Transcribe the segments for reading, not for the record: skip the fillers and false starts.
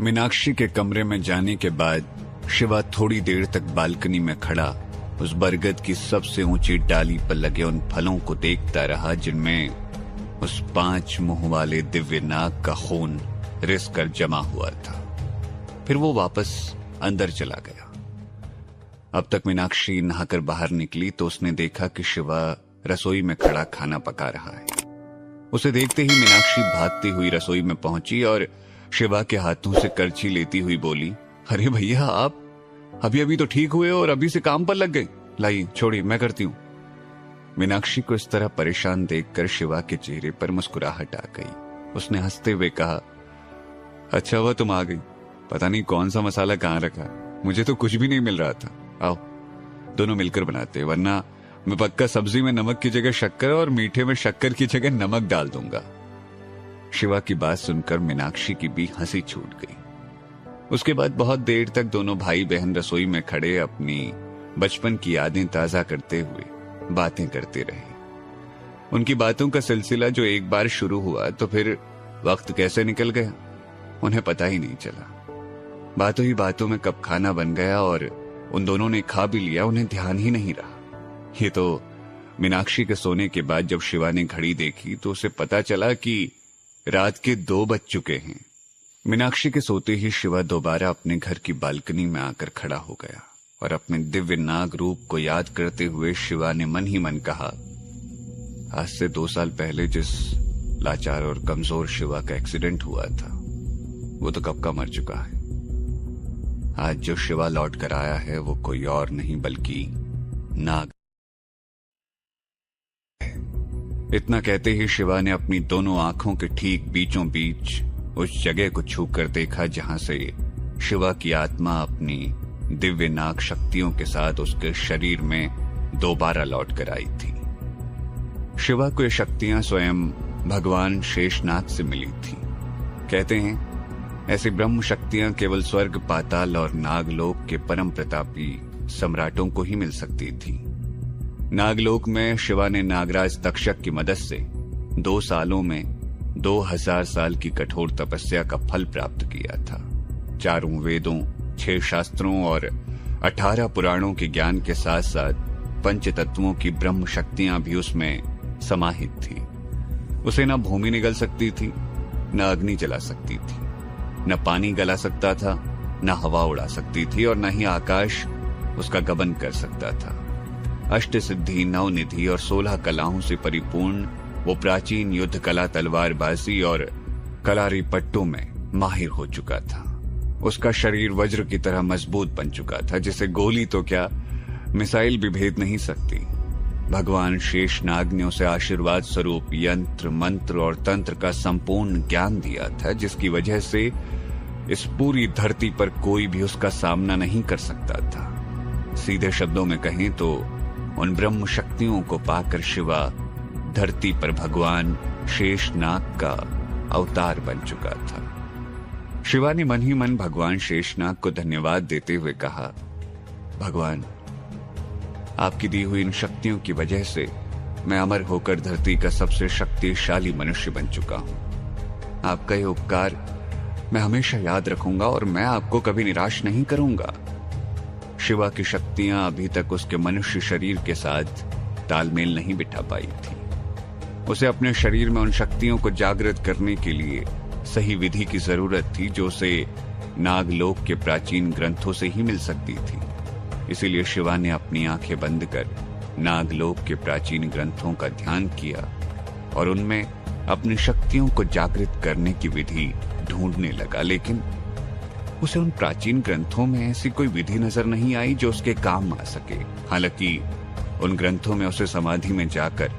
मीनाक्षी के कमरे में जाने के बाद शिवा थोड़ी देर तक बालकनी में खड़ा उस बरगद की सबसे ऊंची डाली पर लगे उन फलों को देखता रहा जिनमें उस 5 मुंह वाले दिव्य नाग का खून रिस कर जमा हुआ था। फिर वो वापस अंदर चला गया। अब तक मीनाक्षी नहाकर बाहर निकली तो उसने देखा कि शिवा रसोई में खड़ा खाना पका रहा है। उसे देखते ही मीनाक्षी भागती हुई रसोई में पहुंची और शिवा के हाथों से करछी लेती हुई बोली, अरे भैया, आप अभी अभी तो ठीक हुए और अभी से काम पर लग गए। लाइए छोड़िए, मैं करती हूं। मीनाक्षी को इस तरह परेशान देखकर शिवा के चेहरे पर मुस्कुराहट आ गई। उसने हंसते हुए कहा, अच्छा हुआ तुम आ गई। पता नहीं कौन सा मसाला कहां रखा, मुझे तो कुछ भी नहीं मिल रहा था। आओ दोनों मिलकर बनाते, वरना मैं पक्का सब्जी में नमक की जगह शक्कर और मीठे में शक्कर की जगह नमक डाल दूंगा। शिवा की बात सुनकर मीनाक्षी की भी हंसी छूट गई। उसके बाद बहुत देर तक दोनों भाई बहन रसोई में खड़े अपनी बचपन की यादें ताजा करते हुए बातें करते रहे। उनकी बातों का सिलसिला जो एक बार शुरू हुआ तो फिर वक्त कैसे निकल गया उन्हें पता ही नहीं चला। बातों ही बातों में कब खाना बन गया और उन दोनों ने खा भी लिया, उन्हें ध्यान ही नहीं रहा। ये तो मीनाक्षी के सोने के बाद जब शिवा ने घड़ी देखी तो उसे पता चला कि रात के 2 बज चुके हैं। मीनाक्षी के सोते ही शिवा दोबारा अपने घर की बालकनी में आकर खड़ा हो गया और अपने दिव्य नाग रूप को याद करते हुए शिवा ने मन ही मन कहा, आज से 2 साल पहले जिस लाचार और कमजोर शिवा का एक्सीडेंट हुआ था वो तो कब का मर चुका है। आज जो शिवा लौट कर आया है वो कोई और नहीं बल्कि नाग। इतना कहते ही शिवा ने अपनी दोनों आंखों के ठीक बीचों बीच उस जगह को छूकर देखा जहां से शिवा की आत्मा अपनी दिव्य नाग शक्तियों के साथ उसके शरीर में दोबारा लौट कर आई थी। शिवा को ये शक्तियां स्वयं भगवान शेषनाग से मिली थी। कहते हैं ऐसी ब्रह्म शक्तियां केवल स्वर्ग, पाताल और नागलोक के परम प्रतापी सम्राटों को ही मिल सकती थी। नागलोक में शिवा ने नागराज तक्षक की मदद से 2 सालों में 2000 साल की कठोर तपस्या का फल प्राप्त किया था। 4 वेदों, 6 शास्त्रों और 18 पुराणों के ज्ञान के साथ साथ पंच तत्वों की ब्रह्म शक्तियां भी उसमें समाहित थी। उसे न भूमि निगल सकती थी, न अग्नि जला सकती थी, न पानी गला सकता था, न हवा उड़ा सकती थी और न ही आकाश उसका गमन कर सकता था। अष्ट सिद्धि, 9 निधि और 16 कलाओं से परिपूर्ण वो प्राचीन युद्ध कला, तलवारबाजी और कलारी पट्टों में माहिर हो चुका था। उसका शरीर वज्र की तरह मजबूत बन चुका था जिसे गोली तो क्या मिसाइल भी भेद नहीं सकती। भगवान शेषनाग ने उसे आशीर्वाद स्वरूप यंत्र, मंत्र और तंत्र का संपूर्ण ज्ञान दिया था जिसकी वजह से इस पूरी धरती पर कोई भी उसका सामना नहीं कर सकता था। सीधे शब्दों में कहें तो उन ब्रह्म शक्तियों को पाकर शिवा धरती पर भगवान शेषनाग का अवतार बन चुका था। शिवा ने मन ही मन भगवान शेषनाग को धन्यवाद देते हुए कहा, भगवान, आपकी दी हुई इन शक्तियों की वजह से मैं अमर होकर धरती का सबसे शक्तिशाली मनुष्य बन चुका हूं। आपका यह उपकार मैं हमेशा याद रखूंगा और मैं आपको कभी निराश नहीं करूंगा। शिवा की शक्तियां अभी तक उसके मनुष्य शरीर के साथ तालमेल नहीं बिठा पाई थी। उसे अपने शरीर में उन शक्तियों को जागृत करने के लिए सही विधि की जरूरत थी जो उसे नागलोक के प्राचीन ग्रंथों से ही मिल सकती थी। इसीलिए शिवा ने अपनी आंखें बंद कर नागलोक के प्राचीन ग्रंथों का ध्यान किया और उनमें अपनी शक्तियों को जागृत करने की विधि ढूंढने लगा। लेकिन उसे उन प्राचीन ग्रंथों में ऐसी कोई विधि नजर नहीं आई जो उसके काम आ सके। हालांकि उन ग्रंथों में उसे समाधि में जाकर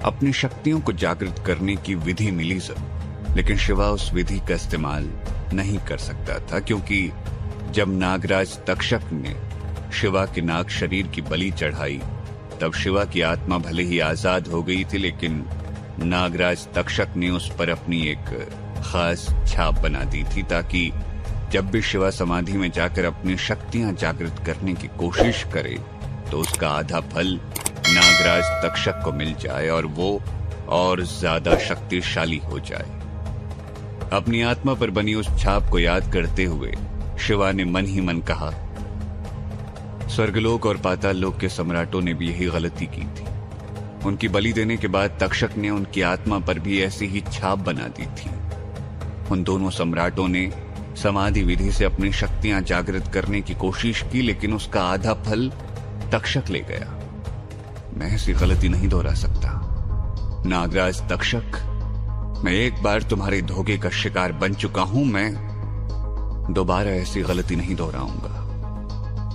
अपनी शक्तियों को जागृत करने की विधि मिली जरूर, लेकिन शिवा उस विधि का इस्तेमाल नहीं कर सकता था क्योंकि जब नागराज तक्षक ने शिवा के नाग शरीर की बलि चढ़ाई तब शिवा की आत्मा भले ही आजाद हो गई थी, लेकिन नागराज तक्षक ने उस पर अपनी एक खास छाप बना दी थी ताकि जब भी शिवा समाधि में जाकर अपनी शक्तियां जागृत करने की कोशिश करे तो उसका आधा फल नागराज तक्षक को मिल जाए और वो और ज्यादा शक्तिशाली हो जाए। अपनी आत्मा पर बनी उस छाप को याद करते हुए शिवा ने मन ही मन कहा, स्वर्गलोक और पाताल लोक के सम्राटों ने भी यही गलती की थी। उनकी बलि देने के बाद तक्षक ने उनकी आत्मा पर भी ऐसी ही छाप बना दी थी। उन दोनों सम्राटों ने समाधि विधि से अपनी शक्तियां जागृत करने की कोशिश की, लेकिन उसका आधा फल तक्षक ले गया। मैं ऐसी गलती नहीं दोहरा सकता। नागराज तक्षक, मैं एक बार तुम्हारे धोखे का शिकार बन चुका हूं। मैं दोबारा ऐसी गलती नहीं दोहराऊंगा।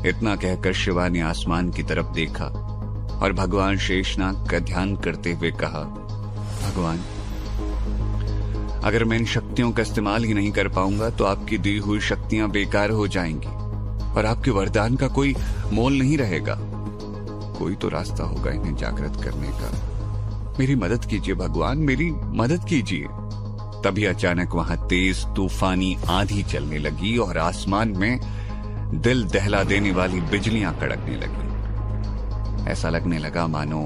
इतना कहकर शिवा ने आसमान की तरफ देखा और भगवान शेषनाग का ध्यान करते हुए कहा, भगवान, अगर मैं इन शक्तियों का इस्तेमाल ही नहीं कर पाऊंगा तो आपकी दी हुई शक्तियां बेकार हो जाएंगी और आपके वरदान का कोई मोल नहीं रहेगा। कोई तो रास्ता होगा इन्हें जागृत करने का। मेरी मदद कीजिए भगवान, मेरी मदद कीजिए। तभी अचानक वहां तेज तूफानी आंधी चलने लगी और आसमान में दिल दहला देने वाली बिजलियां कड़कने लगी। ऐसा लगने लगा मानो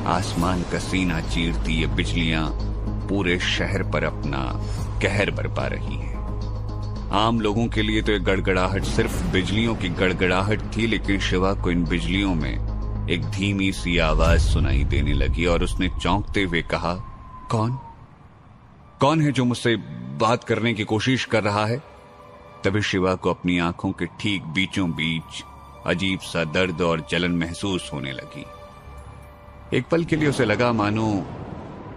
आसमान का सीना चीरती ये बिजलियां पूरे शहर पर अपना कहर बरपा रही हैं। आम लोगों के लिए तो ये गड़गड़ाहट सिर्फ बिजलियों की गड़गड़ाहट थी, लेकिन शिवा को इन बिजलियों में एक धीमी सी आवाज सुनाई देने लगी और उसने चौंकते हुए कहा, कौन है जो मुझसे बात करने की कोशिश कर रहा है? तभी शिवा को अपनी आंखों के ठीक बीचों बीच अजीब सा दर्द और जलन महसूस होने लगी। एक पल के लिए उसे लगा मानो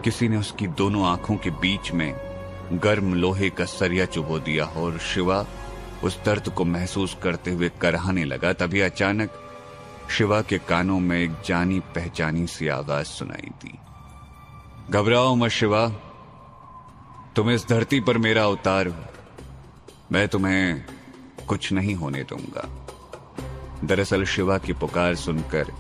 किसी ने उसकी दोनों आंखों के बीच में गर्म लोहे का सरिया चुभो दिया हो और शिवा उस दर्द को महसूस करते हुए कराहने लगा। तभी अचानक शिवा के कानों में एक जानी पहचानी सी आवाज सुनाई दी, घबराओ मत शिवा, तुम इस धरती पर मेरा अवतार हो, मैं तुम्हें कुछ नहीं होने दूंगा। दरअसल शिवा की पुकार सुनकर